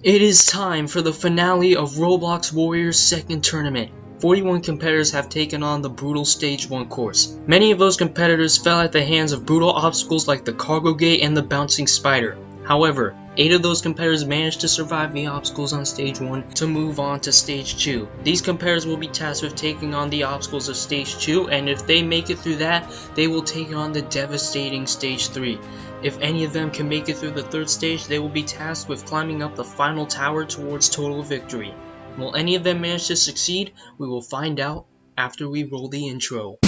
It is time for the finale of Roblox Warrior's second tournament. 41 competitors have taken on the brutal Stage 1 course. Many of those competitors fell at the hands of brutal obstacles like the cargo gate and the bouncing spider. However, 8 of those competitors managed to survive the obstacles on Stage 1 to move on to Stage 2. These competitors will be tasked with taking on the obstacles of Stage 2, and if they make it through that, they will take on the devastating Stage 3. If any of them can make it through the third stage, they will be tasked with climbing up the final tower towards total victory. Will any of them manage to succeed? We will find out after we roll the intro.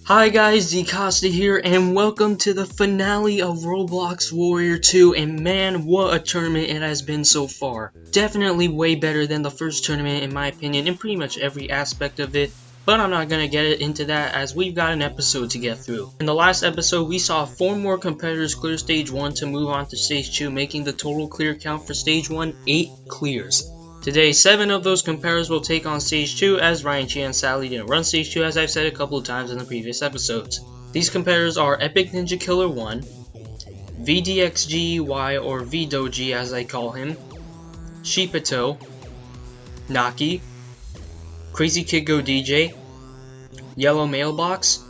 Hi guys, Zcosta here, and welcome to the finale of Roblox Warrior 2, and man, what a tournament it has been so far. Definitely way better than the first tournament in my opinion, in pretty much every aspect of it, but I'm not gonna get into that as we've got an episode to get through. In the last episode, we saw 4 more competitors clear Stage 1 to move on to Stage 2, making the total clear count for Stage 1 8 clears. Today, 7 of those competitors will take on Stage 2 as Ryan Chi and Sally didn't run Stage 2 as I've said a couple of times in the previous episodes. These competitors are Epic Ninja Killer 1, VDXGY or VDoji as I call him, Sheepato, Naki, Crazy Kid Go DJ, Yellow Mailbox,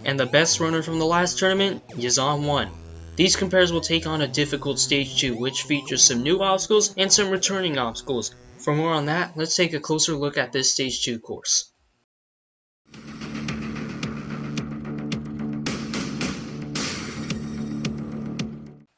and the best runner from the last tournament, Yazan 1. These competitors will take on a difficult Stage 2 which features some new obstacles and some returning obstacles. For more on that, let's take a closer look at this Stage 2 course.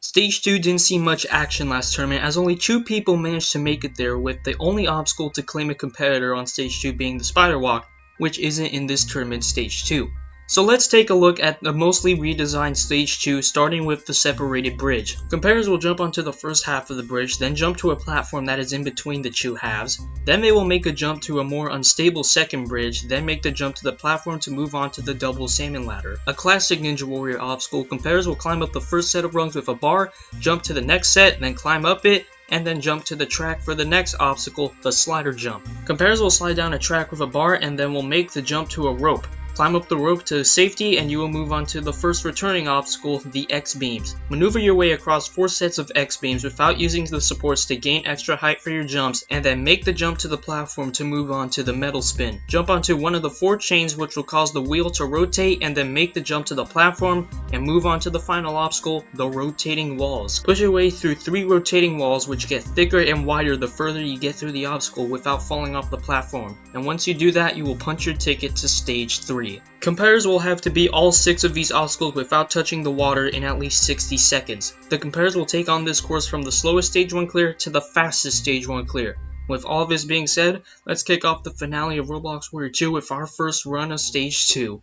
Stage 2 didn't see much action last tournament as only 2 people managed to make it there, with the only obstacle to claim a competitor on Stage 2 being the Spider Walk, which isn't in this tournament Stage 2. So let's take a look at the mostly redesigned Stage 2, starting with the separated bridge. Competitors will jump onto the first half of the bridge, then jump to a platform that is in between the 2 halves. Then they will make a jump to a more unstable second bridge, then make the jump to the platform to move on to the double salmon ladder. A classic Ninja Warrior obstacle, competitors will climb up the first set of rungs with a bar, jump to the next set, then climb up it, and then jump to the track for the next obstacle, the slider jump. Competitors will slide down a track with a bar and then will make the jump to a rope. Climb up the rope to safety and you will move on to the first returning obstacle, the X-beams. Maneuver your way across 4 sets of X-beams without using the supports to gain extra height for your jumps, and then make the jump to the platform to move on to the metal spin. Jump onto one of the 4 chains which will cause the wheel to rotate, and then make the jump to the platform and move on to the final obstacle, the rotating walls. Push your way through 3 rotating walls which get thicker and wider the further you get through the obstacle without falling off the platform. And once you do that, you will punch your ticket to Stage 3. Competitors will have to beat all 6 of these obstacles without touching the water in at least 60 seconds. The competitors will take on this course from the slowest Stage 1 clear to the fastest Stage 1 clear. With all this being said, let's kick off the finale of Roblox Warrior 2 with our first run of Stage 2.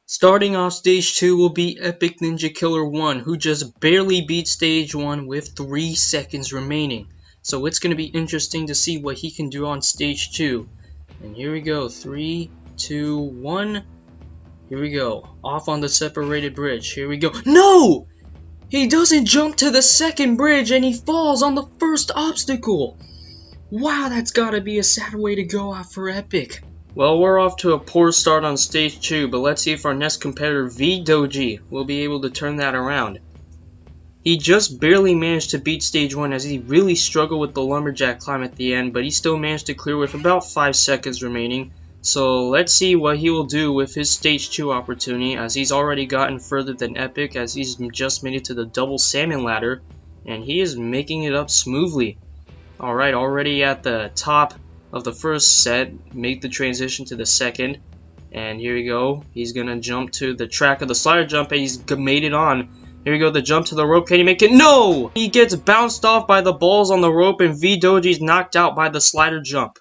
Starting off Stage 2 will be Epic Ninja Killer 1, who just barely beat Stage 1 with 3 seconds remaining. So it's going to be interesting to see what he can do on Stage 2. And here we go, 3, 2, 1, here we go, off on the separated bridge, here we go. No! He doesn't jump to the second bridge and he falls on the first obstacle. Wow, that's gotta be a sad way to go out for Epic. Well, we're off to a poor start on Stage 2, but let's see if our next competitor, VDoji, will be able to turn that around. He just barely managed to beat Stage 1 as he really struggled with the Lumberjack Climb at the end, but he still managed to clear with about 5 seconds remaining. So let's see what he will do with his Stage 2 opportunity, as he's already gotten further than Epic, as he's just made it to the double salmon ladder. and he is making it up smoothly. Alright, already at the top of the first set, make the transition to the second. And here we go. He's gonna jump to the track of the slider jump, and he's made it on. Here we go, the jump to the rope. Can he make it? No! He gets bounced off by the balls on the rope, and V-Doji's knocked out by the slider jump.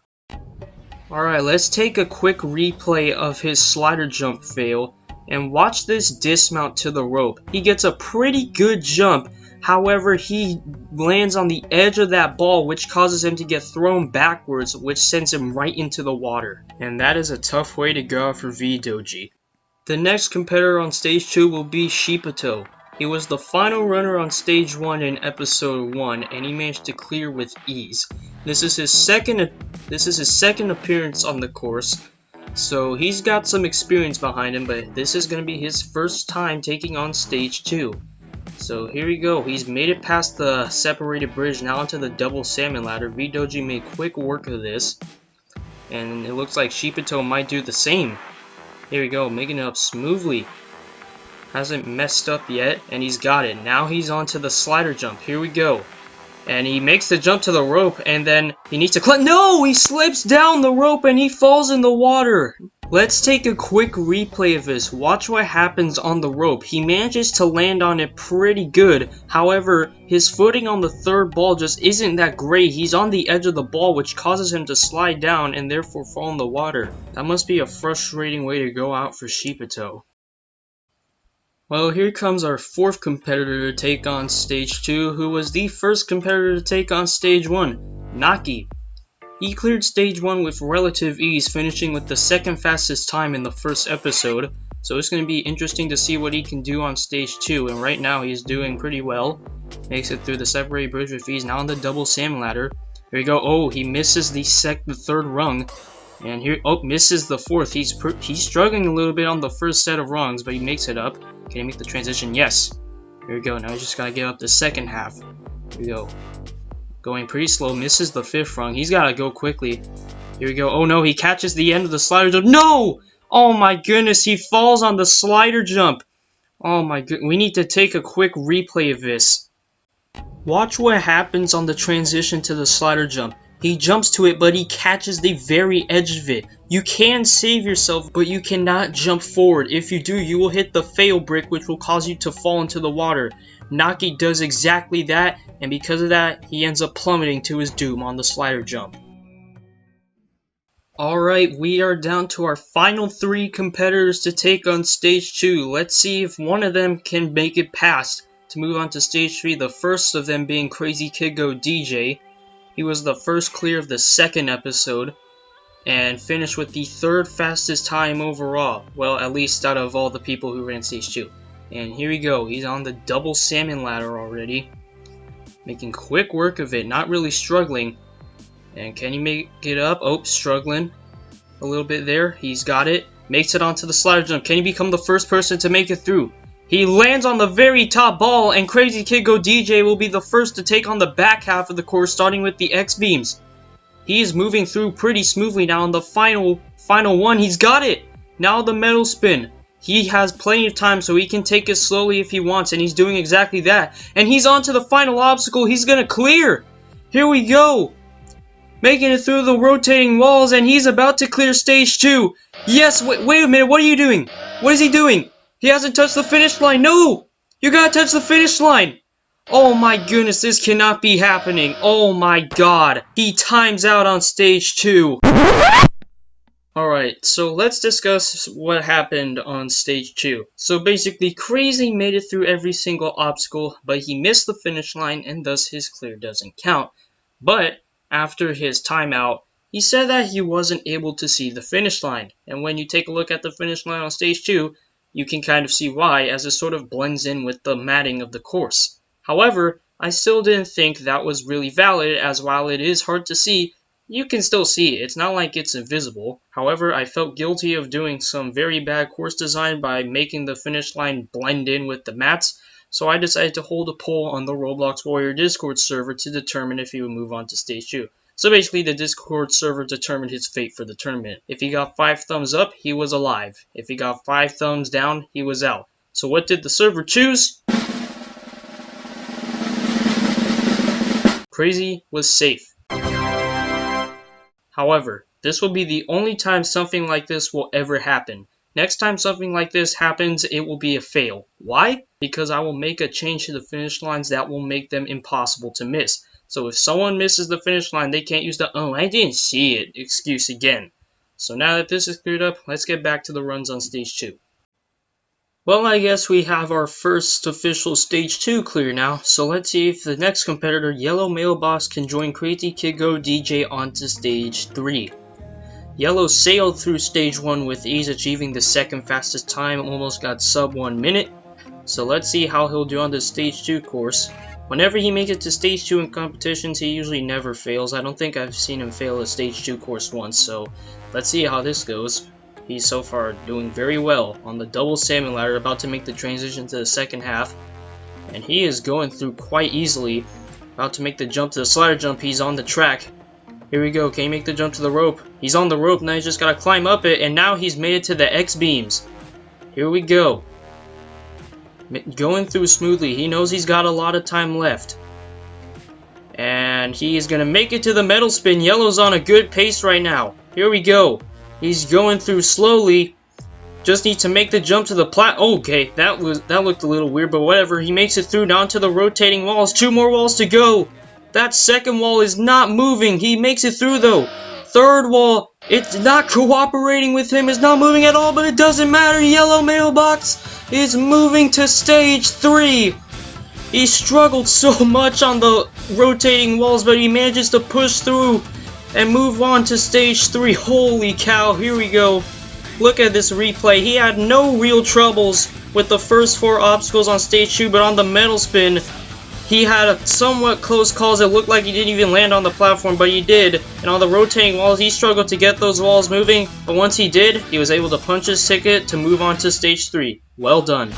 Alright, let's take a quick replay of his slider jump fail, and watch this dismount to the rope. He gets a pretty good jump. However, he lands on the edge of that ball, which causes him to get thrown backwards, which sends him right into the water. And that is a tough way to go for V-Doji. The next competitor on stage 2 will be Shipito. He was the final runner on stage 1 in episode 1, and he managed to clear with ease. This is his second appearance on the course, so he's got some experience behind him, but this is going to be his first time taking on stage 2. So here we go. He's made it past the separated bridge, now onto the double salmon ladder. V-Doji made quick work of this, and it looks like Shipito might do the same. Here we go, making it up smoothly. Hasn't messed up yet, and he's got it. Now he's onto the slider jump. Here we go. And he makes the jump to the rope, and then he needs to climb. No! He slips down the rope, and he falls in the water. Let's take a quick replay of this. Watch what happens on the rope. He manages to land on it pretty good. However, his footing on the third ball just isn't that great. He's on the edge of the ball, which causes him to slide down and therefore fall in the water. That must be a frustrating way to go out for Shipito. Well, here comes our fourth competitor to take on stage 2, who was the first competitor to take on stage 1, Naki. He cleared stage 1 with relative ease, finishing with the second fastest time in the first episode, so it's going to be interesting to see what he can do on stage 2, and right now he's doing pretty well. Makes it through the separated bridge with ease, now on the double salmon ladder. Here we go. Oh, he misses the third rung, and here, oh, misses the fourth. He's struggling a little bit on the first set of rungs, but he makes it up. Can he make the transition? Yes. Here we go. Now he's just got to get up the second half. Here we go. Going pretty slow, misses the fifth rung. He's got to go quickly. Here we go. Oh no, he catches the end of the slider jump. No! Oh my goodness, he falls on the slider jump. Oh my goodness, we need to take a quick replay of this. Watch what happens on the transition to the slider jump. He jumps to it, but he catches the very edge of it. You can save yourself, but you cannot jump forward. If you do, you will hit the fail brick, which will cause you to fall into the water. Naki does exactly that, and because of that, he ends up plummeting to his doom on the slider jump. Alright, we are down to our final 3 competitors to take on stage 2. Let's see if one of them can make it past to move on to stage 3, the first of them being Crazy Kid Go DJ. He was the first clear of the second episode, and finished with the third fastest time overall. Well, at least out of all the people who ran stage 2. And here we go, he's on the double salmon ladder already. Making quick work of it, not really struggling. And can he make it up? Oh, struggling a little bit there. He's got it. Makes it onto the slider jump. Can he become the first person to make it through? He lands on the very top ball, and Crazy Kid Go DJ will be the first to take on the back half of the course, starting with the X-beams. He is moving through pretty smoothly now. On the final one, he's got it. Now the metal spin. He has plenty of time, so he can take it slowly if he wants, and he's doing exactly that. And he's on to the final obstacle. He's gonna clear. Here we go. Making it through the rotating walls, and he's about to clear stage 2. Yes, wait a minute. What are you doing? What is he doing? He hasn't touched the finish line. No! You gotta touch the finish line. Oh my goodness, this cannot be happening. Oh my god. He times out on stage 2. Alright, so let's discuss what happened on stage 2. So basically, Crazy made it through every single obstacle, but he missed the finish line, and thus his clear doesn't count. But after his timeout, he said that he wasn't able to see the finish line. And when you take a look at the finish line on stage 2, you can kind of see why, as it sort of blends in with the matting of the course. However, I still didn't think that was really valid, as while it is hard to see, you can still see it. It's not like it's invisible. However, I felt guilty of doing some very bad course design by making the finish line blend in with the mats, so I decided to hold a poll on the Roblox Warrior Discord server to determine if he would move on to stage 2. So basically, the Discord server determined his fate for the tournament. If he got 5 thumbs up, he was alive. If he got 5 thumbs down, he was out. So what did the server choose? Crazy was safe. However, this will be the only time something like this will ever happen. Next time something like this happens, it will be a fail. Why? Because I will make a change to the finish lines that will make them impossible to miss. So if someone misses the finish line, they can't use the "oh, I didn't see it" excuse again. So now that this is cleared up, let's get back to the runs on Stage 2. Well, I guess we have our first official Stage 2 clear now, so let's see if the next competitor, Yellow Mailbox, can join Crazy Kid Go DJ onto Stage 3. Yellow sailed through Stage 1 with ease, achieving the second fastest time, almost got sub 1 minute. So let's see how he'll do on the Stage 2 course. Whenever he makes it to Stage 2 in competitions, he usually never fails. I don't think I've seen him fail a Stage 2 course once, so let's see how this goes. He's so far doing very well on the double salmon ladder, about to make the transition to the second half. And he is going through quite easily, about to make the jump to the slider jump. He's on the track. Here we go, can he make the jump to the rope? He's on the rope, now he's just gotta climb up it, and now he's made it to the X-beams. Here we go. Going through smoothly, he knows he's got a lot of time left. And he is gonna make it to the metal spin. Yellow's on a good pace right now. Here we go. He's going through slowly. Just need to make the jump to the okay, that looked a little weird, but whatever. He makes it through down to the rotating walls. 2 more walls to go. That second wall is not moving. He makes it through though. Third wall, it's not cooperating with him. It's not moving at all, but it doesn't matter. Yellow Mailbox is moving to Stage 3. He struggled so much on the rotating walls, but he manages to push through and move on to Stage 3. Holy cow, here we go. Look at this replay. He had no real troubles with the first 4 obstacles on Stage 2, but on the metal spin, he had a somewhat close calls. It looked like he didn't even land on the platform, but he did. And on the rotating walls, he struggled to get those walls moving, but once he did, he was able to punch his ticket to move on to Stage 3. Well done.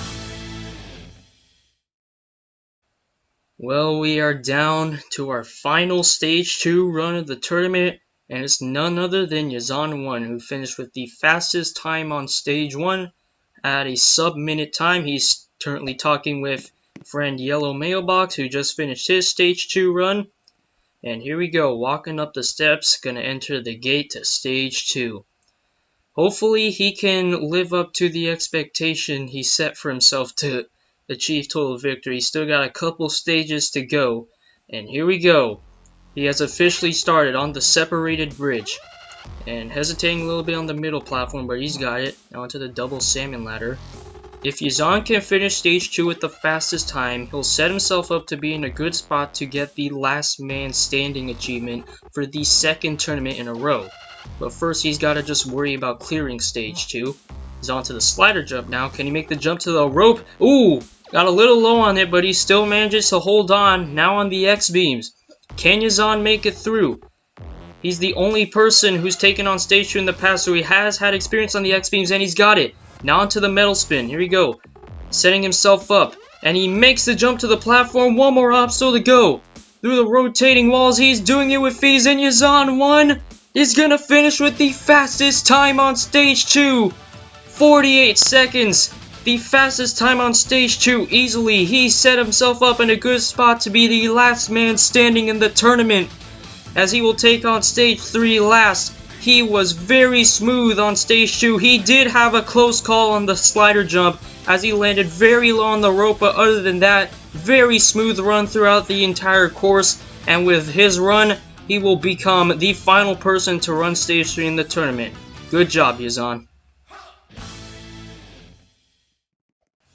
Well, we are down to our final Stage 2 run of the tournament, and it's none other than Yazan1, who finished with the fastest time on Stage 1 at a sub-minute time. He's currently talking with friend Yellow Mailbox, who just finished his Stage 2 run. And here we go, walking up the steps, gonna enter the gate to Stage 2. Hopefully he can live up to the expectation he set for himself to achieve total victory. He's still got a couple stages to go. And here we go. He has officially started on the separated bridge. And hesitating a little bit on the middle platform, but he's got it. Now onto the double salmon ladder. If Yazan can finish Stage 2 with the fastest time, he'll set himself up to be in a good spot to get the last man standing achievement for the second tournament in a row. But first he's got to just worry about clearing Stage 2. He's on to the slider jump now. Can he make the jump to the rope? Ooh! Got a little low on it, but he still manages to hold on. Now on the X-beams. Can Yazan make it through? He's the only person who's taken on Stage 2 in the past, so he has had experience on the X-beams, and he's got it. Now onto the metal spin. Here we go. Setting himself up. And he makes the jump to the platform. 1 more obstacle to go. Through the rotating walls. He's doing it with ease. And Yazan1 is going to finish with the fastest time on Stage 2. 48 seconds. The fastest time on Stage 2 easily. He set himself up in a good spot to be the last man standing in the tournament, as he will take on Stage 3 last. He was very smooth on Stage 2. He did have a close call on the slider jump, as he landed very low on the rope, but other than that, very smooth run throughout the entire course. And with his run, he will become the final person to run Stage 3 in the tournament. Good job, Yazan.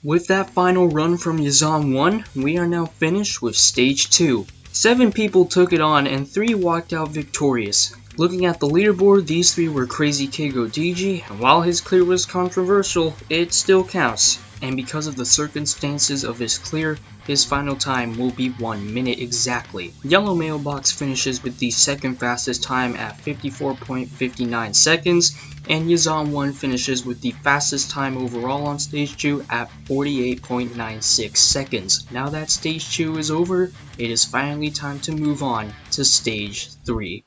With that final run from Yazan1, we are now finished with Stage 2. 7 people took it on and 3 walked out victorious. Looking at the leaderboard, these 3 were Crazy Kid Go DJ, and while his clear was controversial, it still counts. And because of the circumstances of his clear, his final time will be 1 minute exactly. Yellow Mailbox finishes with the second fastest time at 54.59 seconds, and Yazan1 finishes with the fastest time overall on Stage 2 at 48.96 seconds. Now that Stage 2 is over, it is finally time to move on to Stage 3.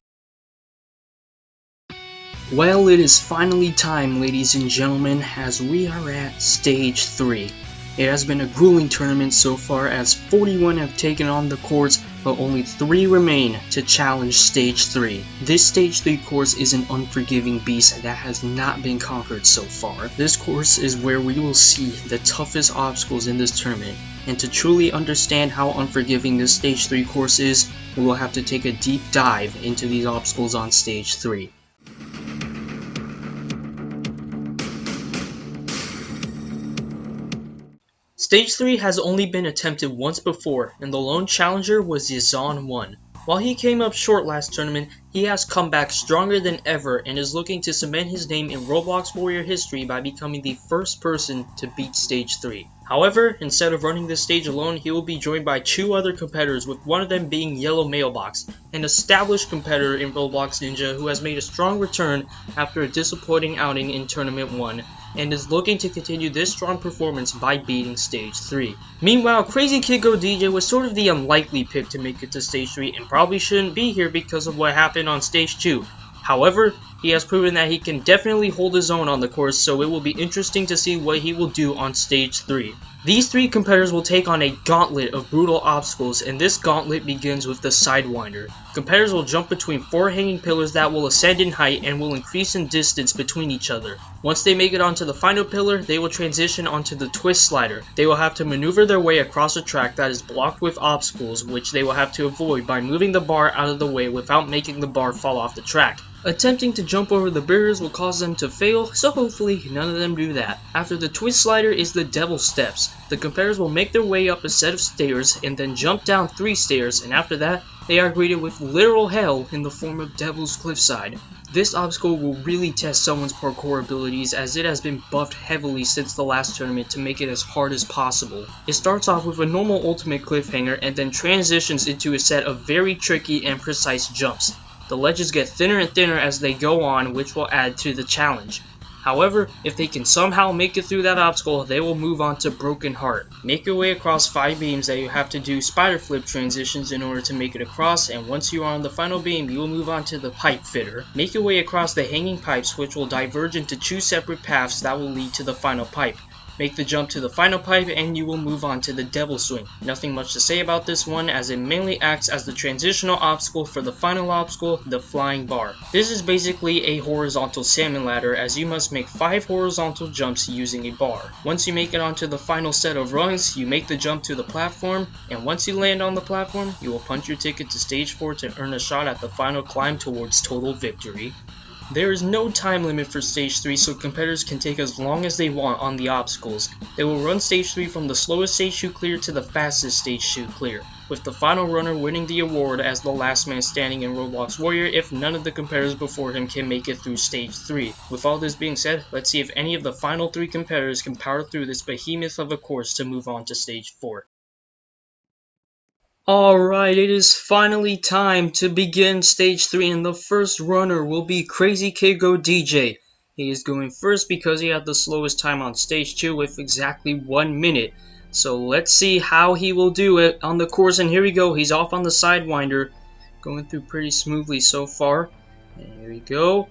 Well, it is finally time, ladies and gentlemen, as we are at Stage 3. It has been a grueling tournament so far as 41 have taken on the course, but only 3 remain to challenge Stage 3. This Stage 3 course is an unforgiving beast that has not been conquered so far. This course is where we will see the toughest obstacles in this tournament, and to truly understand how unforgiving this Stage 3 course is, we will have to take a deep dive into these obstacles on Stage 3. Stage 3 has only been attempted once before, and the lone challenger was Yazan 1. While he came up short last tournament, he has come back stronger than ever and is looking to cement his name in Roblox Warrior history by becoming the first person to beat Stage 3. However, instead of running this stage alone, he will be joined by 2 other competitors, with one of them being Yellow Mailbox, an established competitor in Roblox Ninja who has made a strong return after a disappointing outing in Tournament 1, and is looking to continue this strong performance by beating Stage 3. Meanwhile, Crazy Kid Go DJ was sort of the unlikely pick to make it to Stage 3 and probably shouldn't be here because of what happened on Stage 2. However, he has proven that he can definitely hold his own on the course, so it will be interesting to see what he will do on Stage 3. These 3 competitors will take on a gauntlet of brutal obstacles, and this gauntlet begins with the Sidewinder. Competitors will jump between 4 hanging pillars that will ascend in height and will increase in distance between each other. Once they make it onto the final pillar, they will transition onto the twist slider. They will have to maneuver their way across a track that is blocked with obstacles, which they will have to avoid by moving the bar out of the way without making the bar fall off the track. Attempting to jump over the barriers will cause them to fail, so hopefully none of them do that. After the twist slider is the Devil Steps. The competitors will make their way up a set of stairs and then jump down 3 stairs, and after that, they are greeted with literal hell in the form of Devil's Cliffside. This obstacle will really test someone's parkour abilities, as it has been buffed heavily since the last tournament to make it as hard as possible. It starts off with a normal ultimate cliffhanger and then transitions into a set of very tricky and precise jumps. The ledges get thinner and thinner as they go on, which will add to the challenge. However, if they can somehow make it through that obstacle, they will move on to Broken Heart. Make your way across 5 beams that you have to do spider flip transitions in order to make it across, and once you are on the final beam, you will move on to the Pipe Fitter. Make your way across the hanging pipes, which will diverge into 2 separate paths that will lead to the final pipe. Make the jump to the final pipe and you will move on to the Devil Swing. Nothing much to say about this one, as it mainly acts as the transitional obstacle for the final obstacle, the Flying Bar. This is basically a horizontal salmon ladder, as you must make 5 horizontal jumps using a bar. Once you make it onto the final set of rungs, you make the jump to the platform, and once you land on the platform, you will punch your ticket to Stage 4 to earn a shot at the final climb towards total victory. There is no time limit for Stage 3, so competitors can take as long as they want on the obstacles. They will run Stage 3 from the slowest Stage 2 clear to the fastest Stage 2 clear, with the final runner winning the award as the last man standing in Roblox Warrior if none of the competitors before him can make it through Stage 3. With all this being said, let's see if any of the final 3 competitors can power through this behemoth of a course to move on to Stage 4. Alright, it is finally time to begin Stage 3, and the first runner will be Crazy Kid Go DJ. He is going first because he had the slowest time on Stage 2 with exactly 1 minute. So let's see how he will do it on the course, and here we go. He's off on the Sidewinder, going through pretty smoothly so far. And here we go.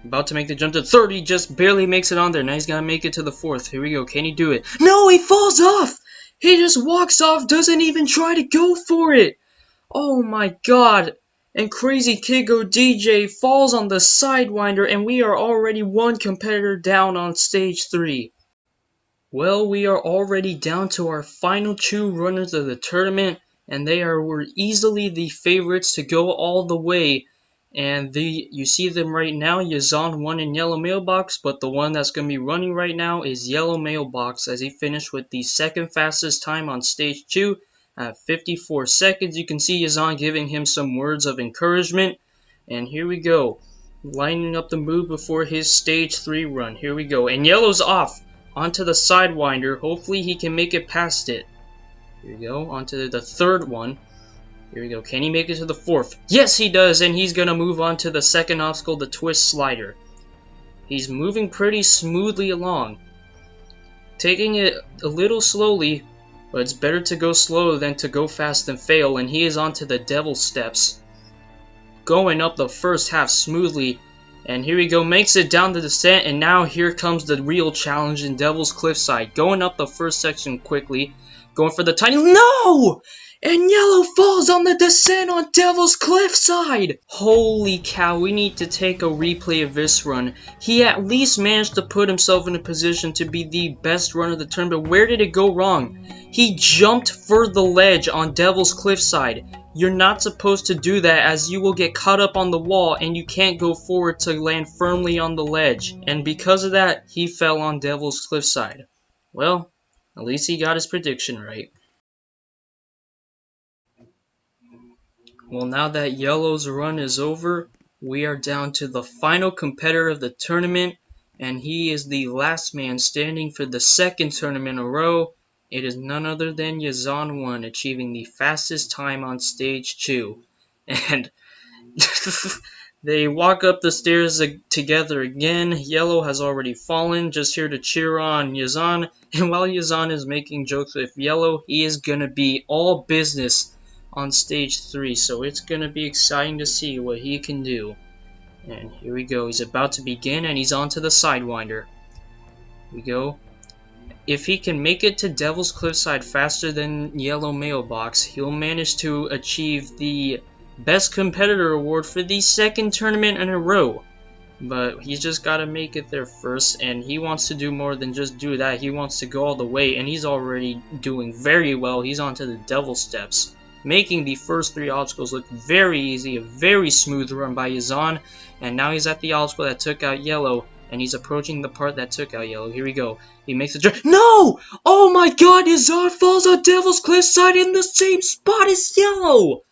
About to make the jump to 3rd, he just barely makes it on there. Now he's got to make it to the 4th. Here we go, can he do it? No, he falls off! He just walks off, doesn't even try to go for it. Oh my god. And Crazy Kid Go DJ falls on the Sidewinder, and we are already 1 competitor down on Stage 3. Well, we are already down to our final 2 runners of the tournament, and they were easily the favorites to go all the way. And you see them right now, Yazan 1 and Yellow Mailbox, but the one that's going to be running right now is Yellow Mailbox, as he finished with the 2nd fastest time on Stage 2 at 54 seconds. You can see Yazan giving him some words of encouragement. And here we go, lining up the move before his Stage 3 run. Here we go, and Yellow's off onto the Sidewinder. Hopefully he can make it past it. Here we go, onto the 3rd one. Here we go. Can he make it to the 4th? Yes, he does, and he's going to move on to the 2nd obstacle, the Twist Slider. He's moving pretty smoothly along. Taking it a little slowly, but it's better to go slow than to go fast and fail, and he is onto the Devil Steps. Going up the first half smoothly, And here we go, makes it down the descent, and now here comes the real challenge in Devil's Cliffside. Going up the first section quickly, going for the tiny... No! And Yellow falls on the descent on Devil's Cliffside! Holy cow, we need to take a replay of this run. He at least managed to put himself in a position to be the best run of the turn, but where did it go wrong? He jumped for the ledge on Devil's Cliffside. You're not supposed to do that, as you will get caught up on the wall and you can't go forward to land firmly on the ledge. And because of that, he fell on Devil's Cliffside. Well, at least he got his prediction right. Well, now that Yellow's run is over, we are down to the final competitor of the tournament, and he is the last man standing for the second tournament in a row. It is none other than Yazan 1, achieving the fastest time on stage 2. And they walk up the stairs together again. Yellow has already fallen, just here to cheer on Yazan. And while Yazan is making jokes with Yellow, he is going to be all business on stage 3. So it's going to be exciting to see what he can do. And here we go. He's about to begin, and he's on to the Sidewinder. Here we go. If he can make it to Devil's Cliffside faster than Yellow Mailbox, he'll manage to achieve the Best Competitor Award for the second tournament in a row. But he's just got to make it there first, and he wants to do more than just do that. He wants to go all the way, and he's already doing very well. He's on to the Devil Steps, making the first 3 obstacles look very easy, a very smooth run by Yazan. And now he's at the obstacle that took out Yellow, and he's approaching the part that took out Yellow. Here we go. He makes a jump. No! Oh my god, Yazan falls on Devil's Cliffside in the same spot as Yellow!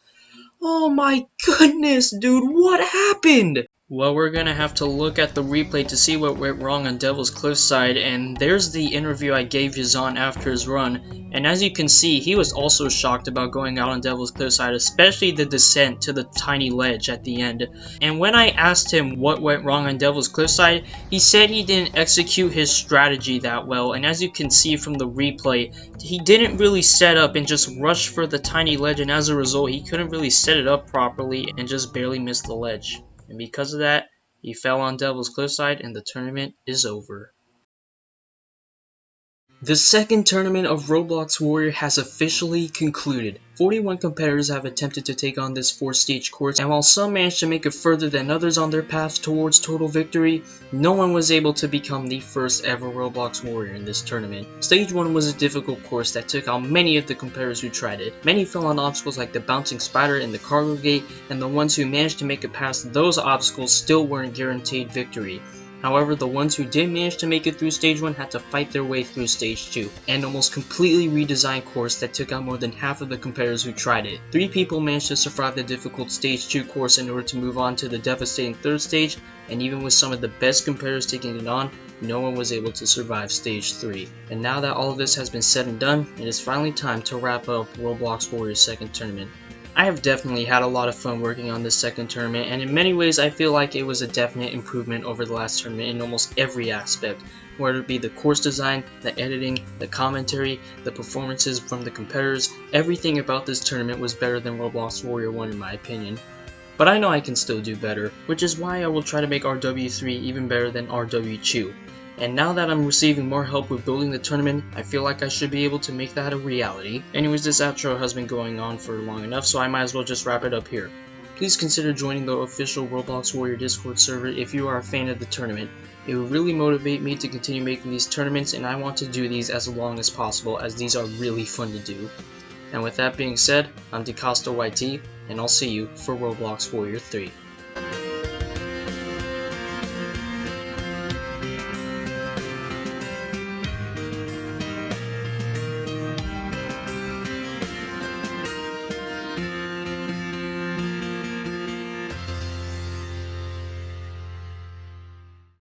Oh my goodness, dude, what happened? Well, we're gonna have to look at the replay to see what went wrong on Devil's Cliffside, and there's the interview I gave Yazan after his run, and as you can see, he was also shocked about going out on Devil's Cliffside, especially the descent to the tiny ledge at the end. And when I asked him what went wrong on Devil's Cliffside, he said he didn't execute his strategy that well, and as you can see from the replay, he didn't really set up and just rushed for the tiny ledge, and as a result, he couldn't really set it up properly and just barely missed the ledge. And because of that, he fell on Devil's Cliffside and the tournament is over. The second tournament of Roblox Warrior has officially concluded. 41 competitors have attempted to take on this 4-stage course, and while some managed to make it further than others on their path towards total victory, no one was able to become the first ever Roblox Warrior in this tournament. Stage 1 was a difficult course that took out many of the competitors who tried it. Many fell on obstacles like the bouncing spider and the cargo gate, and the ones who managed to make it past those obstacles still weren't guaranteed victory. However, the ones who did manage to make it through Stage 1 had to fight their way through Stage 2, an almost completely redesigned course that took out more than half of the competitors who tried it. 3 people managed to survive the difficult Stage 2 course in order to move on to the devastating 3rd stage, and even with some of the best competitors taking it on, no one was able to survive Stage 3. And now that all of this has been said and done, it is finally time to wrap up Roblox Warrior's second tournament. I have definitely had a lot of fun working on this second tournament, and in many ways I feel like it was a definite improvement over the last tournament in almost every aspect, whether it be the course design, the editing, the commentary, the performances from the competitors. Everything about this tournament was better than Roblox Warrior 1 in my opinion. But I know I can still do better, which is why I will try to make RW3 even better than RW2. And now that I'm receiving more help with building the tournament, I feel like I should be able to make that a reality. Anyways, this outro has been going on for long enough, so I might as well just wrap it up here. Please consider joining the official Roblox Warrior Discord server if you are a fan of the tournament. It will really motivate me to continue making these tournaments, and I want to do these as long as possible, as these are really fun to do. And with that being said, I'm DeCosta YT, and I'll see you for Roblox Warrior 3.